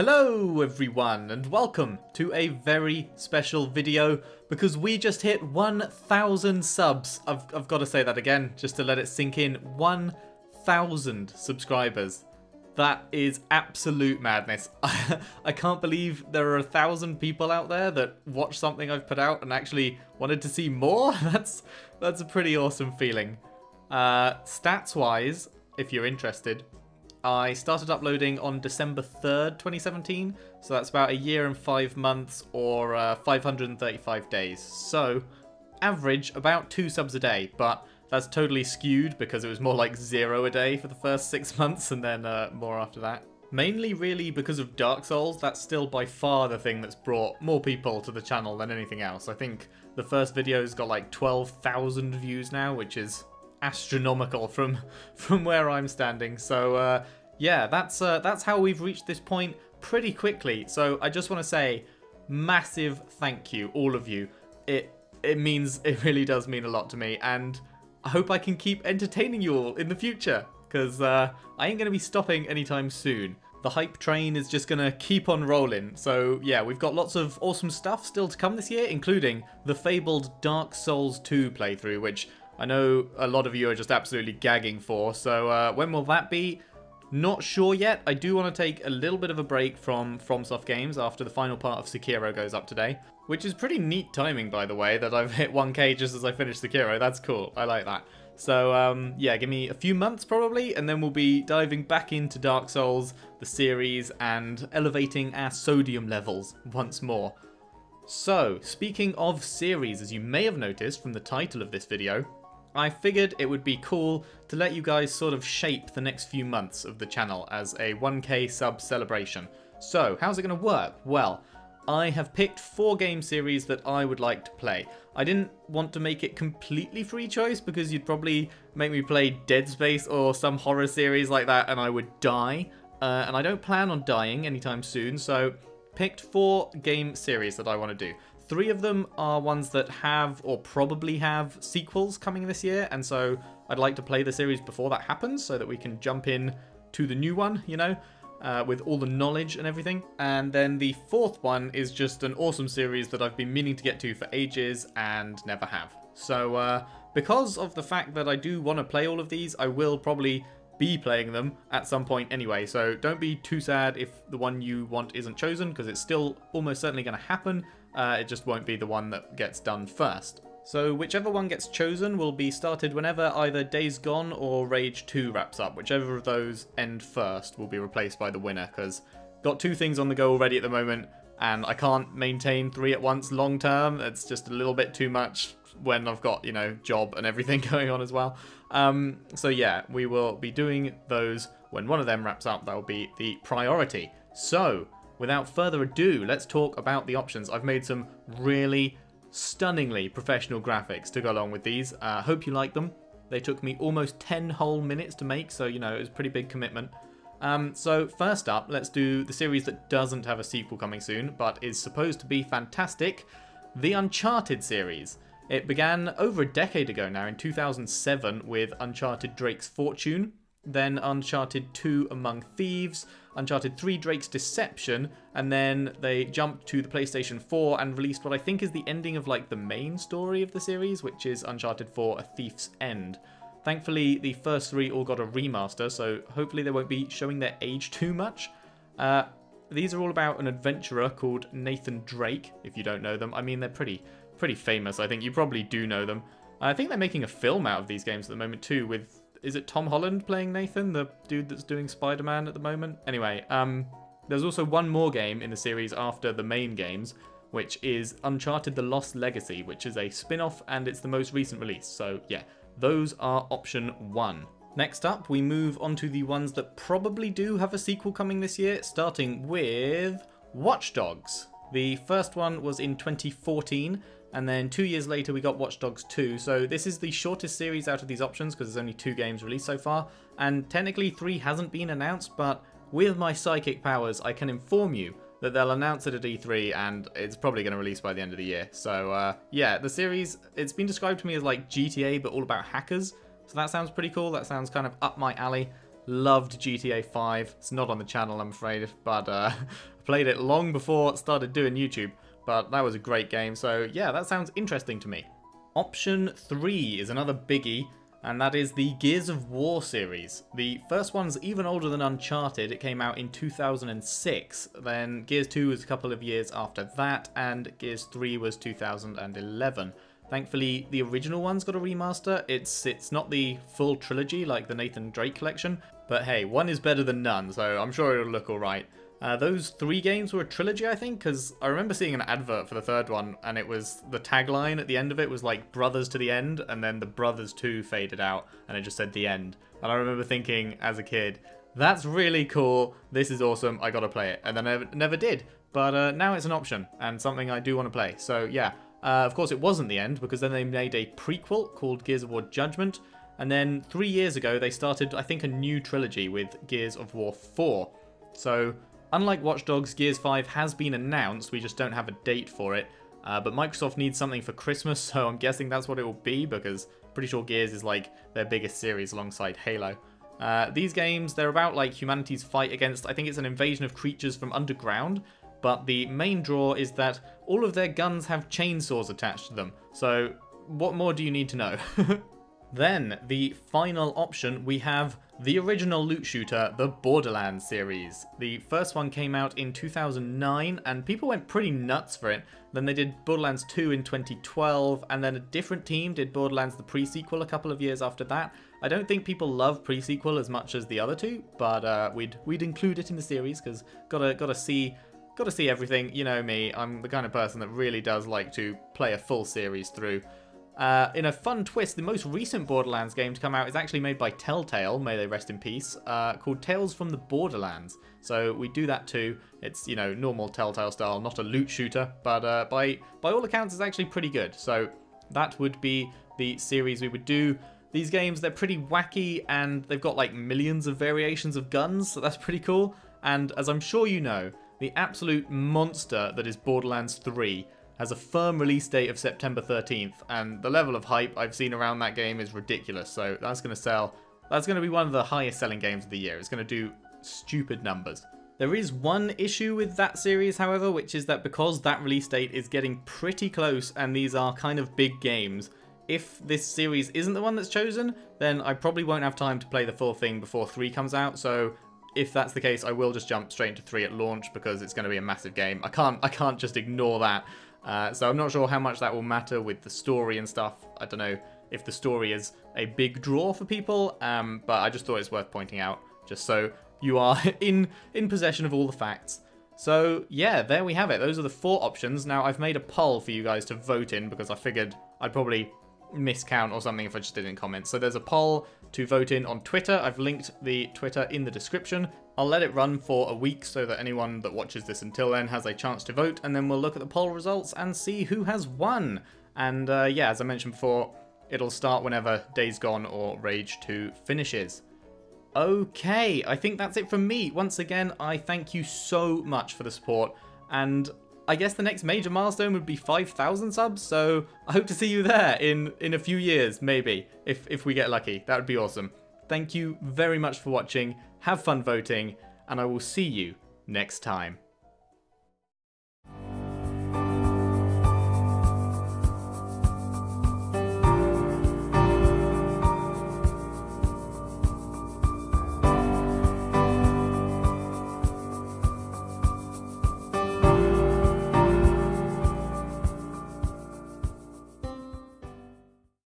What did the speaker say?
Hello everyone and welcome to a very special video because we just hit 1,000 subs. I've got to say that again just to let it sink in. 1,000 subscribers. That is absolute madness. I can't believe there are 1,000 people out there that watch something I've put out and actually wanted to see more. That's a pretty awesome feeling. Stats wise, if you're interested, I started uploading on December 3rd, 2017, so that's about a year and 5 months or 535 days. So, average about 2 subs a day, but that's totally skewed because it was more like 0 a day for the first 6 months and then more after that. Mainly really because of Dark Souls. That's still by far the thing that's brought more people to the channel than anything else. I think the first video's got like 12,000 views now, which is astronomical from where I'm standing. So yeah, that's how we've reached this point pretty quickly. So I just want to say massive thank you, all of you. It really does mean a lot to me, and I hope I can keep entertaining you all in the future, because I ain't going to be stopping anytime soon. The hype train is just going to keep on rolling. So yeah, we've got lots of awesome stuff still to come this year, including the fabled Dark Souls 2 playthrough, which I know a lot of you are just absolutely gagging for. So when will that be? Not sure yet. I do want to take a little bit of a break from FromSoft games after the final part of Sekiro goes up today, which is pretty neat timing, by the way, that I've hit 1k just as I finished Sekiro. That's cool. I like that. So yeah, give me a few months probably, and then we'll be diving back into Dark Souls, the series, and elevating our sodium levels once more. So, speaking of series, as you may have noticed from the title of this video, I figured it would be cool to let you guys sort of shape the next few months of the channel as a 1k sub celebration. So, how's it going to work? Well, I have picked 4 game series that I would like to play. I didn't want to make it completely free choice because you'd probably make me play Dead Space or some horror series like that and I would die. And I don't plan on dying anytime soon, so picked 4 game series that I want to do. 3 of them are ones that have or probably have sequels coming this year, and so I'd like to play the series before that happens so that we can jump in to the new one, you know, with all the knowledge and everything. And then the 4th one is just an awesome series that I've been meaning to get to for ages and never have. So because of the fact that I do want to play all of these, I will probably be playing them at some point anyway, so don't be too sad if the one you want isn't chosen, because it's still almost certainly going to happen. It just won't be the one that gets done first. So whichever one gets chosen will be started whenever either Days Gone or Rage 2 wraps up. Whichever of those end first will be replaced by the winner, because got 2 things on the go already at the moment, and I can't maintain 3 at once long term. It's just a little bit too much when I've got, you know, job and everything going on as well. So yeah, we will be doing those when one of them wraps up. That will be the priority. So without further ado, let's talk about the options. I've made some really stunningly professional graphics to go along with these. Hope you like them. They took me almost 10 whole minutes to make, so, you know, it was a pretty big commitment. So first up, let's do the series that doesn't have a sequel coming soon, but is supposed to be fantastic, the Uncharted series. It began over a decade ago now, in 2007, with Uncharted Drake's Fortune, then Uncharted 2 Among Thieves, Uncharted 3 Drake's Deception, and then they jumped to the PlayStation 4 and released what I think is the ending of like the main story of the series, which is Uncharted 4 A Thief's End. Thankfully, the first 3 all got a remaster, so hopefully they won't be showing their age too much. These are all about an adventurer called Nathan Drake, if you don't know them. I mean, they're pretty famous. I think you probably do know them. I think they're making a film out of these games at the moment too, with, is it Tom Holland playing Nathan, the dude that's doing Spider-Man at the moment? Anyway, there's also one more game in the series after the main games, which is Uncharted The Lost Legacy, which is a spin-off and it's the most recent release. So yeah, those are option 1. Next up, we move on to the ones that probably do have a sequel coming this year, starting with Watch Dogs. The first one was in 2014, and then 2 years later we got Watch Dogs 2, so this is the shortest series out of these options because there's only 2 games released so far, and technically 3 hasn't been announced, but with my psychic powers I can inform you that they'll announce it at E3 and it's probably going to release by the end of the year. So yeah, the series, it's been described to me as like GTA but all about hackers, so that sounds pretty cool. That sounds kind of up my alley. loved GTA 5. It's not on the channel, I'm afraid, but I played it long before I started doing YouTube. But that was a great game, so yeah, that sounds interesting to me. Option 3 is another biggie, and that is the Gears of War series. The first one's even older than Uncharted. It came out in 2006. Then Gears 2 was a couple of years after that, and Gears 3 was 2011. Thankfully, the original one's got a remaster. It's not the full trilogy like the Nathan Drake collection, but hey, one is better than none, so I'm sure it'll look alright. Those 3 games were a trilogy, I think, because I remember seeing an advert for the third one, and it was, the tagline at the end of it was like, Brothers to the End, and then the Brothers 2 faded out, and it just said the end. And I remember thinking, as a kid, that's really cool, this is awesome, I gotta play it. And then I never did, but now it's an option, and something I do want to play. So yeah, of course it wasn't the end, because then they made a prequel called Gears of War Judgment, and then 3 years ago they started, I think, a new trilogy with Gears of War 4. So unlike Watch Dogs, Gears 5 has been announced, we just don't have a date for it. But Microsoft needs something for Christmas, so I'm guessing that's what it will be, because I'm pretty sure Gears is like their biggest series alongside Halo. These games, they're about like humanity's fight against, I think it's an invasion of creatures from underground, but the main draw is that all of their guns have chainsaws attached to them. So what more do you need to know? Then, the final option, we have the original loot shooter, the Borderlands series. The first one came out in 2009, and people went pretty nuts for it. Then they did Borderlands 2 in 2012, and then a different team did Borderlands the pre-sequel a couple of years after that. I don't think people love pre-sequel as much as the other two, but we'd include it in the series, because gotta see everything. You know me, I'm the kind of person that really does like to play a full series through. In a fun twist, the most recent Borderlands game to come out is actually made by Telltale, may they rest in peace, called Tales from the Borderlands. So we do that too. It's, you know, normal Telltale style, not a loot shooter, but by all accounts it's actually pretty good. So that would be the series we would do. These games, they're pretty wacky, and they've got like millions of variations of guns, so that's pretty cool. And as I'm sure you know, the absolute monster that is Borderlands 3 has a firm release date of September 13th, and the level of hype I've seen around that game is ridiculous, so that's going to sell. That's going to be one of the highest selling games of the year. It's going to do stupid numbers. There is one issue with that series, however, which is that because that release date is getting pretty close, and these are kind of big games, if this series isn't the one that's chosen, then I probably won't have time to play the full thing before 3 comes out, so if that's the case, I will just jump straight into 3 at launch, because it's going to be a massive game. I can't just ignore that. So I'm not sure how much that will matter with the story and stuff. I don't know if the story is a big draw for people, but I just thought it's worth pointing out, just so you are in possession of all the facts. So yeah, there we have it. Those are the 4 options. Now I've made a poll for you guys to vote in, because I figured I'd probably miscount or something if I just did it in comments. So there's a poll to vote in on Twitter. I've linked the Twitter in the description. I'll let it run for a week so that anyone that watches this until then has a chance to vote, and then we'll look at the poll results and see who has won. And yeah, as I mentioned before, it'll start whenever Days Gone or Rage 2 finishes. Okay, I think that's it from me. Once again, I thank you so much for the support, and I guess the next major milestone would be 5,000 subs, so I hope to see you there in a few years, maybe, if we get lucky. That would be awesome. Thank you very much for watching, have fun voting, and I will see you next time.